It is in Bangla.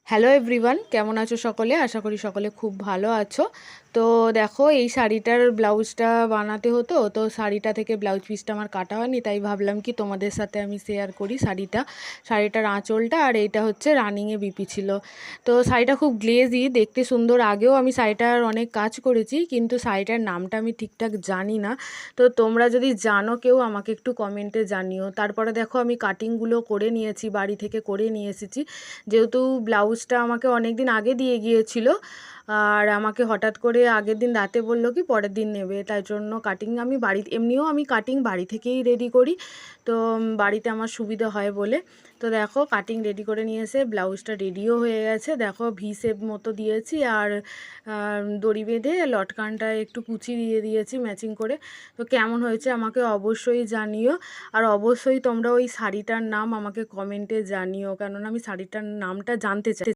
হ্যালো এভরিওয়ান, কেমন আছো সকলে? আশা করি সকলে খুব ভালো আছো। তো দেখো, এই শাড়িটার ব্লাউজটা বানাতে হতো, তো শাড়িটা থেকে ব্লাউজ পিসটা আমার কাটা হয়নি, তাই ভাবলাম কি তোমাদের সাথে আমি শেয়ার করি শাড়িটার আঁচলটা। আর এইটা হচ্ছে রানিংয়ে বিপি ছিল। তো শাড়িটা খুব গ্লেজি, দেখতে সুন্দর। আগেও আমি শাড়িটার অনেক কাজ করেছি, কিন্তু শাড়িটার নামটা আমি ঠিকঠাক জানি না। তো তোমরা যদি জানো কেউ, আমাকে একটু কমেন্টে জানিও। তারপরে দেখো, আমি কাটিংগুলো করে নিয়েছি, বাড়ি থেকে করে নিয়ে এসেছি। যেহেতু ব্লাউজটা আমাকে অনেক দিন আগে দিয়ে গিয়েছিল, আর আমাকে হঠাৎ করে আগের দিন রাতে বললো কি পরের দিন নেবে, তাই জন্য কাটিং আমি এমনিও আমি কাটিং বাড়ি থেকেই রেডি করি। তো বাড়িতে আমার সুবিধা হয় বলে। তো দেখো, কাটিং রেডি করে নিয়ে এসে ব্লাউজটা রেডিও হয়ে গেছে। দেখো, ভি শেপ মতো দিয়েছি, আর দড়ি বেঁধে লটকানটা একটু কুচি দিয়ে দিয়েছি ম্যাচিং করে। তো কেমন হয়েছে আমাকে অবশ্যই জানিও। আর অবশ্যই তোমরা ওই শাড়িটার নাম আমাকে কমেন্টে জানিও, কেননা আমি শাড়িটার নামটা জানতে চাই।